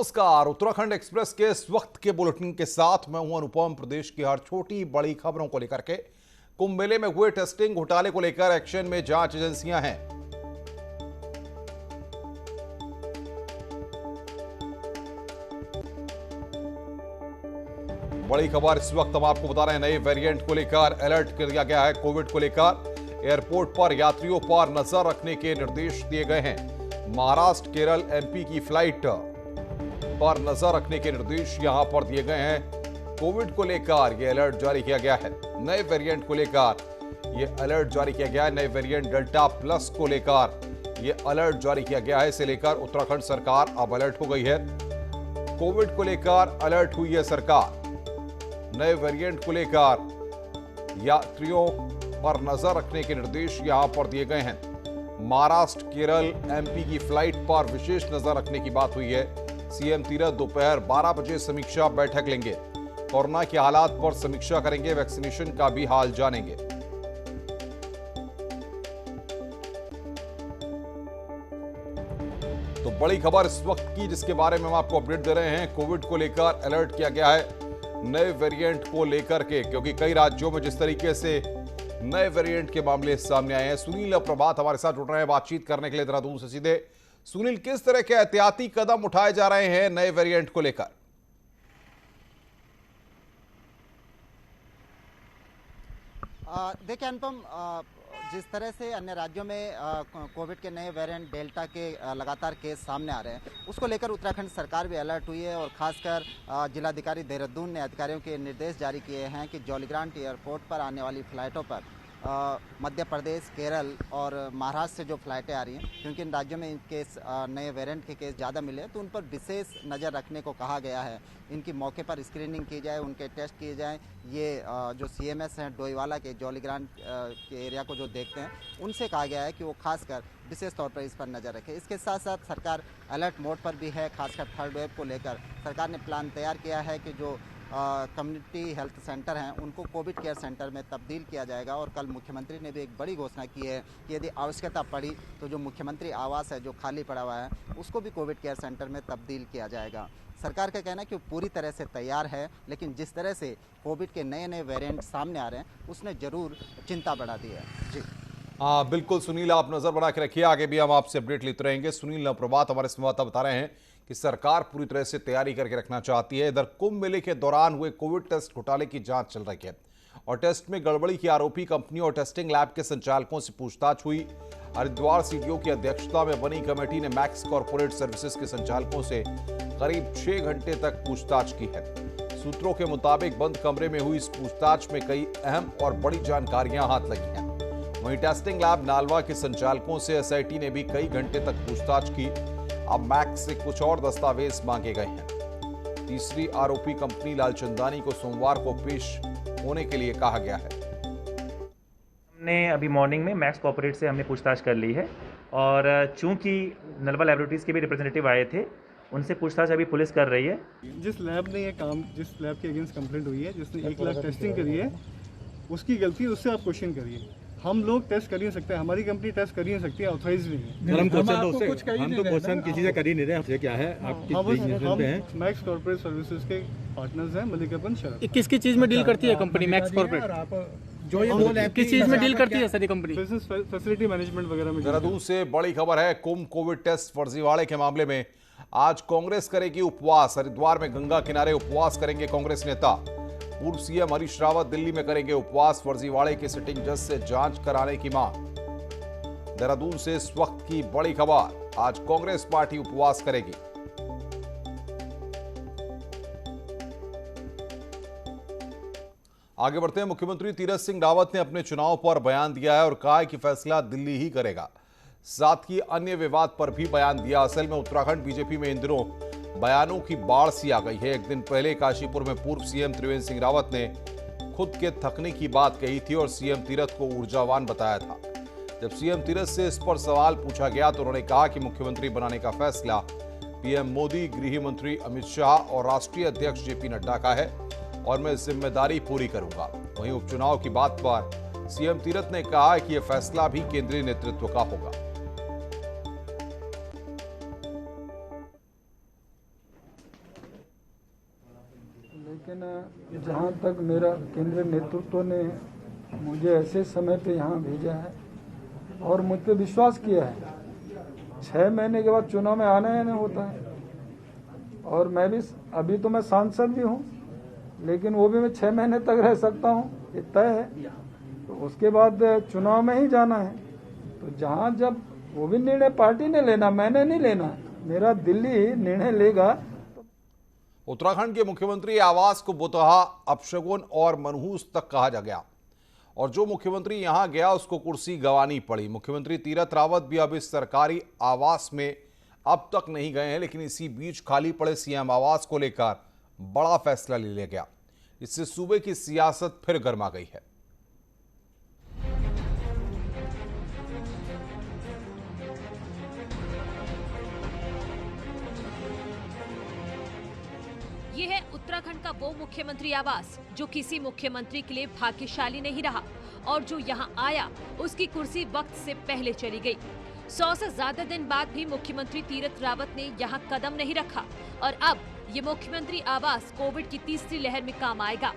नमस्कार। उत्तराखंड एक्सप्रेस के इस वक्त के बुलेटिन के साथ मैं हूं अनुपम। प्रदेश की हर छोटी बड़ी खबरों को लेकर के कुंभ मेले में हुए टेस्टिंग घोटाले को लेकर एक्शन में जांच एजेंसियां हैं। बड़ी खबर इस वक्त हम आपको बता रहे हैं, नए वेरिएंट को लेकर अलर्ट कर दिया गया है। कोविड को लेकर एयरपोर्ट पर यात्रियों पर नजर रखने के निर्देश दिए गए हैं। महाराष्ट्र, केरल, एमपी की फ्लाइट पर नजर रखने के निर्देश यहां पर दिए गए हैं। कोविड को लेकर यह अलर्ट जारी किया गया है। नए वेरिएंट को लेकर यह अलर्ट जारी किया गया है। नए वेरिएंट डेल्टा प्लस को लेकर यह अलर्ट जारी किया गया है। इसे लेकर उत्तराखंड सरकार अब अलर्ट हो गई है। कोविड को लेकर अलर्ट हुई है सरकार। नए वेरिएंट को लेकर यात्रियों पर नजर रखने के निर्देश यहां पर दिए गए हैं। महाराष्ट्र, केरल, एमपी की फ्लाइट पर विशेष नजर रखने की बात हुई है। सीएम तीरथ दोपहर 12 बजे समीक्षा बैठक लेंगे। कोरोना के हालात पर समीक्षा करेंगे। वैक्सीनेशन का भी हाल जानेंगे। तो बड़ी खबर इस वक्त की जिसके बारे में हम आपको अपडेट दे रहे हैं। कोविड को लेकर अलर्ट किया गया है नए वेरिएंट को लेकर के, क्योंकि कई राज्यों में जिस तरीके से नए वेरिएंट के मामले सामने आए हैं। सुनील प्रभात हमारे साथ जुड़ रहे हैं बातचीत करने के लिए देहरादून से सीधे। सुनील, किस तरह के एहतियाती कदम उठाए जा रहे हैं नए वेरिएंट को लेकर? देखिए अनुपम, जिस तरह से अन्य राज्यों में कोविड के नए वेरिएंट डेल्टा के लगातार केस सामने आ रहे हैं, उसको लेकर उत्तराखंड सरकार भी अलर्ट हुई है। और खासकर जिलाधिकारी देहरादून ने अधिकारियों के निर्देश जारी किए हैं कि जौलीग्रांट एयरपोर्ट पर आने वाली फ्लाइटों पर मध्य प्रदेश, केरल और महाराष्ट्र से जो फ्लाइटें आ रही हैं, क्योंकि इन राज्यों में इन केस नए वेरिएंट के केस ज़्यादा मिले हैं, तो उन पर विशेष नज़र रखने को कहा गया है। इनकी मौके पर स्क्रीनिंग की जाए, उनके टेस्ट किए जाएं। ये जो सीएमएस हैं डोईवाला के, जौलीग्रांट के एरिया को जो देखते हैं, उनसे कहा गया है कि वो खासकर विशेष तौर पर इस पर नज़र रखें। इसके साथ साथ सरकार अलर्ट मोड पर भी है। खासकर थर्ड वेव को लेकर सरकार ने प्लान तैयार किया है कि जो कम्युनिटी हेल्थ सेंटर हैं उनको कोविड केयर सेंटर में तब्दील किया जाएगा। और कल मुख्यमंत्री ने भी एक बड़ी घोषणा की है कि यदि आवश्यकता पड़ी तो जो मुख्यमंत्री आवास है जो खाली पड़ा हुआ है उसको भी कोविड केयर सेंटर में तब्दील किया जाएगा। सरकार का कहना है कि वो पूरी तरह से तैयार है, लेकिन जिस तरह से कोविड के नए नए वेरिएंट सामने आ रहे हैं उसने ज़रूर चिंता बढ़ा दी है। जी हाँ बिल्कुल सुनील, आप नजर बना के रखिए। आगे भी हम आपसे अपडेट लेते रहेंगे। सुनील प्रभात हमारे संवाददाता बता रहे हैं कि सरकार पूरी तरह से तैयारी करके रखना चाहती है। इधर कुंभ मेले के दौरान हुए कोविड टेस्ट घोटाले की जांच चल रही है और टेस्ट में गड़बड़ी की आरोपी कंपनियों और टेस्टिंग लैब के संचालकों से पूछताछ हुई। हरिद्वार सीडीओ की अध्यक्षता में बनी कमेटी ने मैक्स कॉर्पोरेट सर्विसेज के संचालकों से करीब 6 घंटे तक पूछताछ की है। सूत्रों के मुताबिक बंद कमरे में हुई इस पूछताछ में कई अहम और बड़ी जानकारियां हाथ लगी हैं। वहीं टेस्टिंग लैब नालवा के संचालकों से एसआईटी ने भी कई घंटे तक पूछताछ की। अब मैक्स से कुछ और दस्तावेज मांगे गए हैं। तीसरी आरोपी कंपनी लालचंदानी को सोमवार को पेश होने के लिए कहा गया है। हमने अभी मॉर्निंग में मैक्स कॉर्पोरेट से हमने पूछताछ कर ली है और चूंकि नलवा लैबोरेटरीज के भी रिप्रेजेंटेटिव आए थे, उनसे पूछताछ अभी पुलिस कर रही है। जिस लैब ने ये काम, जिस लैब के अगेंस्ट कंप्लेंट हुई है, जिसने 1 लाख टेस्टिंग करी है, उसकी गलती, उससे आप क्वेश्चन करिए। हम लोग टेस्ट कर ही नहीं सकते, हमारी कंपनी टेस्ट कर ही नहीं सकती, ऑथराइज नहीं है। हम तो क्वेश्चन किसी से कर ही नहीं रहे। आपसे क्या है, आप किस बिजनेस पे हैं? मैक्स कॉर्पोरेट सर्विसेज के पार्टनर्स हैं, मलिकापन शरद। किस चीज में डील करती है कंपनी मैक्स कॉर्पोरेट? जो ये किस चीज में डील करती है सर ये कंपनी? बिजनेस फैसिलिटी मैनेजमेंट वगैरह में। देहरादून से बड़ी खबर है। कुंभ कोविड टेस्ट फर्जीवाड़े के मामले में आज कांग्रेस करेगी उपवास। हरिद्वार में गंगा किनारे उपवास करेंगे कांग्रेस नेता। पूर्व सीएम हरीश रावत दिल्ली में करेंगे उपवास। फर्जीवाड़े के सिटिंग जज से जांच कराने की मांग। देहरादून से इस वक्त की बड़ी खबर, आज कांग्रेस पार्टी उपवास करेगी। आगे बढ़ते हैं। मुख्यमंत्री तीरथ सिंह रावत ने अपने चुनाव पर बयान दिया है और कहा है कि फैसला दिल्ली ही करेगा। साथ ही अन्य विवाद पर भी बयान दिया। असल में उत्तराखंड बीजेपी में इन दिनों बयानों की बाढ़ सी आ गई है। एक दिन पहले काशीपुर में पूर्व सीएम त्रिवेंद्र सिंह रावत ने खुद के थकने की बात कही थी और सीएम तीरथ को ऊर्जावान बताया था। जब सीएम तीरथ से इस पर सवाल पूछा गया तो उन्होंने कहा कि मुख्यमंत्री बनाने का फैसला पीएम मोदी, गृह मंत्री अमित शाह और राष्ट्रीय अध्यक्ष जेपी नड्डा का है और मैं जिम्मेदारी पूरी करूंगा। वहीं उपचुनाव की बात पर सीएम तीरथ ने कहा कि यह फैसला भी केंद्रीय नेतृत्व का होगा। लेकिन जहाँ तक मेरा केंद्रीय नेतृत्व ने मुझे ऐसे समय पे यहाँ भेजा है और मुझ पे विश्वास किया है, 6 महीने के बाद चुनाव में आना ही नहीं होता है। और मैं भी अभी तो मैं सांसद भी हूँ, लेकिन वो भी मैं 6 महीने तक रह सकता हूँ, ये तय है। तो उसके बाद चुनाव में ही जाना है। तो जहाँ जब वो भी निर्णय पार्टी ने लेना, मैंने नहीं लेना, मेरा दिल्ली निर्णय लेगा। उत्तराखंड के मुख्यमंत्री आवास को बुतहा, अपशगुन और मनहूस तक कहा जा गया और जो मुख्यमंत्री यहां गया उसको कुर्सी गंवानी पड़ी। मुख्यमंत्री तीरथ रावत भी अब इस सरकारी आवास में अब तक नहीं गए हैं, लेकिन इसी बीच खाली पड़े सीएम आवास को लेकर बड़ा फैसला ले लिया गया। इससे सूबे की सियासत फिर गर्मा गई है। ये है उत्तराखंड का वो मुख्यमंत्री आवास जो किसी मुख्यमंत्री के लिए भाग्यशाली नहीं रहा और जो यहाँ आया उसकी कुर्सी वक्त से पहले चली गई। 100 से ज्यादा दिन बाद भी मुख्यमंत्री तीरथ रावत ने यहाँ कदम नहीं रखा और अब ये मुख्यमंत्री आवास कोविड की तीसरी लहर में काम आएगा।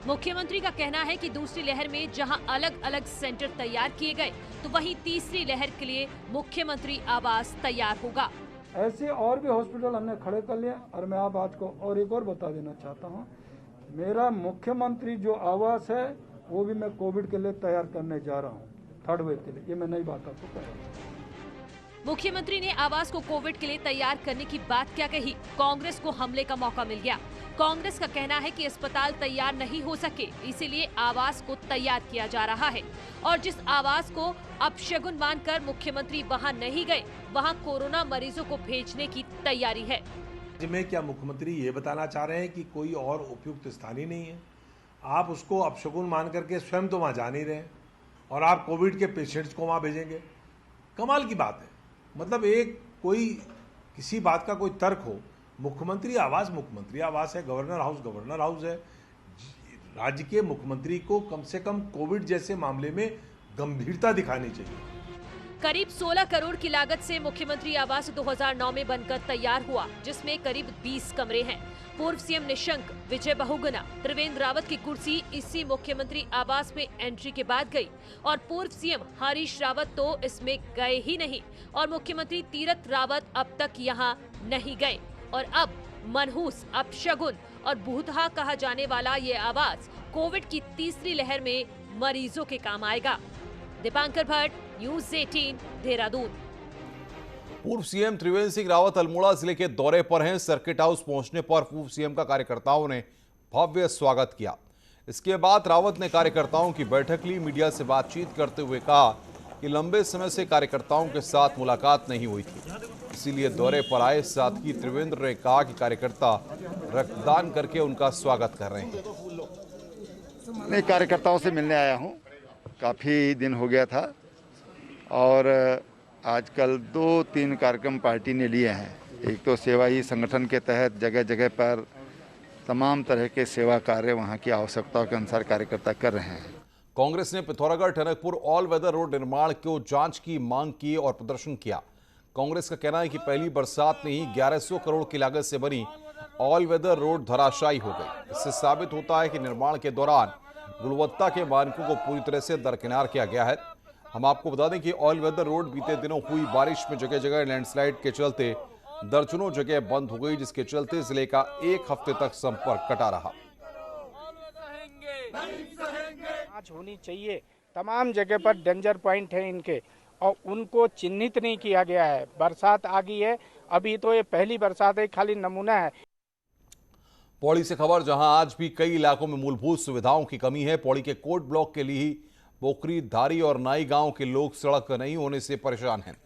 मुख्यमंत्री का कहना है कि दूसरी लहर में जहां अलग अलग सेंटर तैयार किए गए, तो वहीं तीसरी लहर के लिए मुख्यमंत्री आवास तैयार होगा। ऐसे और भी हॉस्पिटल हमने खड़े कर लिए और मैं आप आज को और एक और बता देना चाहता हूँ, मेरा मुख्यमंत्री जो आवास है वो भी मैं कोविड के लिए तैयार करने जा रहा हूँ, 3rd वेव के लिए। ये मैं नई बात आपको कह रहा हूँ। मुख्यमंत्री ने आवास को कोविड के लिए तैयार करने की बात क्या कही? कांग्रेस को हमले का मौका मिल गया। कांग्रेस का कहना है कि अस्पताल तैयार नहीं हो सके, इसीलिए आवास को तैयार किया जा रहा है और जिस आवास को अपशगुन मानकर मुख्यमंत्री वहां नहीं गए, वहां कोरोना मरीजों को भेजने की तैयारी है। राज्य में क्या मुख्यमंत्री ये बताना चाह रहे हैं कि कोई और उपयुक्त स्थान ही नहीं है? आप उसको अपशगुन मान करके स्वयं तो वहाँ जा नहीं रहे और आप कोविड के पेशेंट्स को वहाँ भेजेंगे। कमाल की बात है। मतलब एक कोई किसी बात का कोई तर्क हो। मुख्यमंत्री आवास है, गवर्नर हाउस है। राज्य के मुख्यमंत्री को कम से कम कोविड जैसे मामले में गंभीरता दिखानी चाहिए। करीब 16 करोड़ की लागत से मुख्यमंत्री आवास 2009 में बनकर तैयार हुआ, जिसमें करीब 20 कमरे हैं। पूर्व सीएम निशंक, विजय बहुगुणा, त्रिवेंद्र रावत की कुर्सी इसी मुख्यमंत्री आवास में एंट्री के बाद गई और पूर्व सीएम हरीश रावत तो इसमें गए ही नहीं और मुख्यमंत्री तीरथ रावत अब तक यहाँ नहीं गए। और अब मनहूस, अपशगुन और भूतहा कहा जाने वाला ये आवास कोविड की तीसरी लहर में मरीजों के काम आएगा। दीपांकर भट्ट, न्यूज़ 18, देहरादून। पूर्व सीएम त्रिवेंद्र सिंह रावत अल्मोड़ा जिले के दौरे पर हैं। सर्किट हाउस पहुंचने पर पूर्व सीएम का कार्यकर्ताओं ने भव्य स्वागत किया। इसके बाद रावत ने कार्यकर्ताओं की बैठक ली। मीडिया से बातचीत करते हुए कहा कि लंबे समय से कार्यकर्ताओं के साथ मुलाकात नहीं हुई थी, इसीलिए दौरे पर आए। साथ ही त्रिवेंद्र ने कहा कि कार्यकर्ता रक्तदान करके उनका स्वागत कर रहे हैं। मैं कार्यकर्ताओं से मिलने आया हूं, काफ़ी दिन हो गया था और आजकल 2-3 कार्यक्रम पार्टी ने लिए हैं। एक तो सेवा ही संगठन के तहत जगह जगह पर तमाम तरह के सेवा कार्य वहां की आवश्यकताओं के अनुसार कार्यकर्ता कर रहे हैं। कांग्रेस ने Pithoragarh Tanakpur all weather road निर्माण को जांच की मांग की और प्रदर्शन किया। कांग्रेस का कहना है कि पहली बरसात में ही 1100 करोड़ की लागत से बनी ऑल वेदर रोड धराशायी हो गई। इससे साबित होता है कि निर्माण के दौरान गुणवत्ता के मानकों को पूरी तरह से दरकिनार किया गया है। हम आपको बता दें कि ऑल वेदर रोड बीते दिनों हुई बारिश में जगह जगह लैंडस्लाइड के चलते दर्जनों जगह बंद हो गई, जिसके चलते जिले का 1 हफ्ते तक संपर्क कटा रहा। जांच होनी चाहिए। तमाम जगह पर डेंजर पॉइंट है इनके और उनको चिन्हित नहीं किया गया है। बरसात आ गई है, अभी तो ये पहली बरसात है, खाली नमूना है। पौड़ी से खबर, जहां आज भी कई इलाकों में मूलभूत सुविधाओं की कमी है। पौड़ी के कोट ब्लॉक के लिए पोखरी, धारी और नाई गांव के लोग सड़क नहीं होने से परेशान हैं।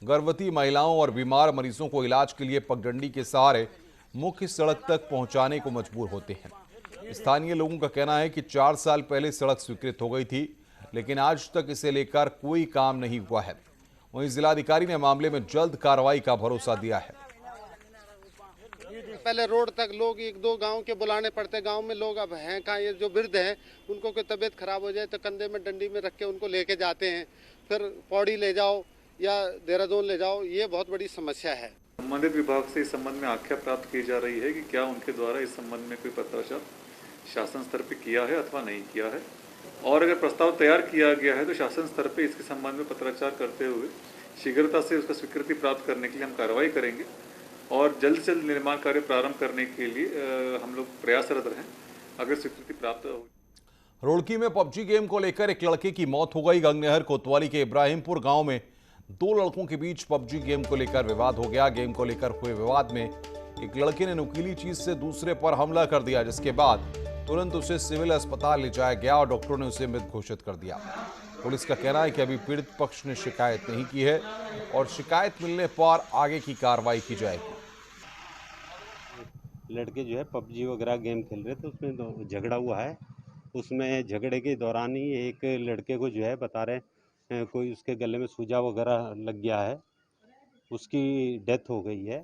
गर्भवती महिलाओं और बीमार मरीजों को इलाज के लिए पगडंडी के सहारे मुख्य सड़क तक पहुंचाने को मजबूर होते हैं। स्थानीय लोगों का कहना है कि 4 साल पहले सड़क स्वीकृत हो गई थी, लेकिन आज तक इसे लेकर कोई काम नहीं हुआ है। वहीं जिलाधिकारी ने मामले में जल्द कार्रवाई का भरोसा दिया है। पहले रोड तक लोग 1-2 गांव के बुलाने पड़ते, गांव में लोग अब हैं कहाँ। ये जो वृद्ध हैं उनको कोई तबीयत खराब हो जाए तो कंधे में डंडी में रख के उनको लेके जाते हैं, फिर पौड़ी ले जाओ या देहरादून ले जाओ, ये बहुत बड़ी समस्या है। संबंधित विभाग से इस संबंध में आख्या प्राप्त की जा रही है कि क्या उनके द्वारा इस संबंध में कोई पत्राचार शासन स्तर पे किया है अथवा नहीं किया है, और अगर प्रस्ताव तैयार किया गया है तो शासन स्तर पे इसके संबंध में पत्राचार करते हुए शीघ्रता से उसका स्वीकृति प्राप्त करने के लिए हम कार्रवाई करेंगे और जल्द से जल्द निर्माण कार्य प्रारंभ करने के लिए हम लोग प्रयासरत रहें। अगर स्वीकृति प्राप्त हो। रुड़की में पबजी गेम को लेकर एक लड़के की मौत हो गई। गंगनहर कोतवाली के इब्राहिमपुर गांव में दो लड़कों के बीच पबजी गेम को लेकर विवाद हो गया। गेम को लेकर हुए विवाद में एक लड़के ने नुकीली चीज से दूसरे पर हमला कर दिया, जिसके बाद तुरंत उसे सिविल अस्पताल ले जाया गया और डॉक्टरों ने उसे मृत घोषित कर दिया। पुलिस का कहना है कि अभी पीड़ित पक्ष ने शिकायत नहीं की है और शिकायत मिलने पर आगे की कार्रवाई की जाएगी। लड़के जो है पबजी वगैरह गेम खेल रहे थे, उसमें झगड़ा हुआ है। उसमें झगड़े के दौरान ही एक लड़के को जो है बता रहे कोई उसके गले में सूजा वगैरह लग गया है, उसकी डेथ हो गई है।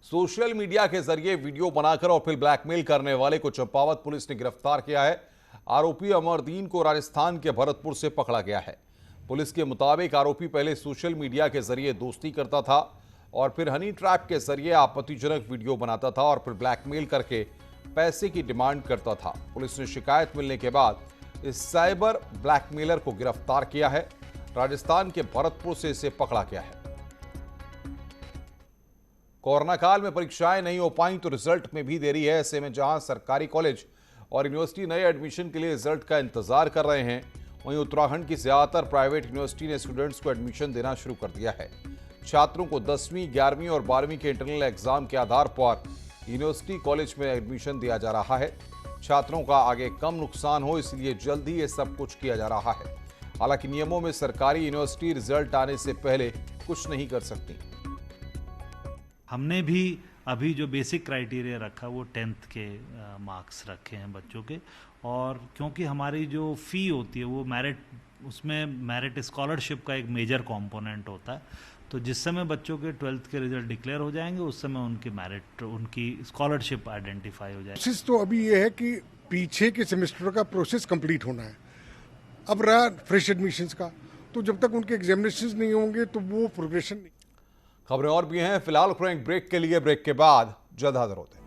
सोशल मीडिया के जरिए वीडियो बनाकर और फिर ब्लैकमेल करने वाले को चंपावत पुलिस ने गिरफ्तार किया है। आरोपी अमरदीन को राजस्थान के भरतपुर से पकड़ा गया है। पुलिस के मुताबिक आरोपी पहले सोशल मीडिया के जरिए दोस्ती करता था और फिर हनी ट्रैप के जरिए आपत्तिजनक वीडियो बनाता था और फिर ब्लैकमेल करके पैसे की डिमांड करता था। पुलिस ने शिकायत मिलने के बाद इस साइबर ब्लैकमेलर को गिरफ्तार किया है। राजस्थान के भरतपुर से इसे पकड़ा गया है। कोरोना काल में परीक्षाएं नहीं हो पाई तो रिजल्ट में भी देरी है। ऐसे में जहां सरकारी कॉलेज और यूनिवर्सिटी नए एडमिशन के लिए रिजल्ट का इंतजार कर रहे हैं, वहीं उत्तराखंड की ज्यादातर प्राइवेट यूनिवर्सिटी ने स्टूडेंट्स को एडमिशन देना शुरू कर दिया है। छात्रों को 10वीं, 11वीं और 12वीं के इंटरनल एग्जाम के आधार पर यूनिवर्सिटी कॉलेज में एडमिशन दिया जा रहा है। छात्रों का आगे कम नुकसान हो इसलिए जल्द ही ये सब कुछ किया जा रहा है। हालांकि नियमों में सरकारी यूनिवर्सिटी रिजल्ट आने से पहले कुछ नहीं कर सकती। हमने भी अभी जो बेसिक क्राइटेरिया रखा वो 10th के मार्क्स रखे हैं बच्चों के, और क्योंकि हमारी जो फ़ी होती है वो मेरिट, उसमें मेरिट स्कॉलरशिप का एक मेजर कंपोनेंट होता है, तो जिस समय बच्चों के 12th के रिजल्ट डिक्लेयर हो जाएंगे उस समय उनकी मेरिट, उनकी स्कॉलरशिप आइडेंटिफाई हो जाएगी। प्रोसेस तो अभी ये है कि पीछे के सेमेस्टर का प्रोसेस कंप्लीट होना है। अब रहा फ्रेश एडमिशन्स का, तो जब तक उनके एग्जामिनेशंस नहीं होंगे तो वो प्रोग्रेशन नहीं। खबरें और भी हैं, फिलहाल ब्रेक के लिए, ब्रेक के बाद जल्द हाजिर होते हैं।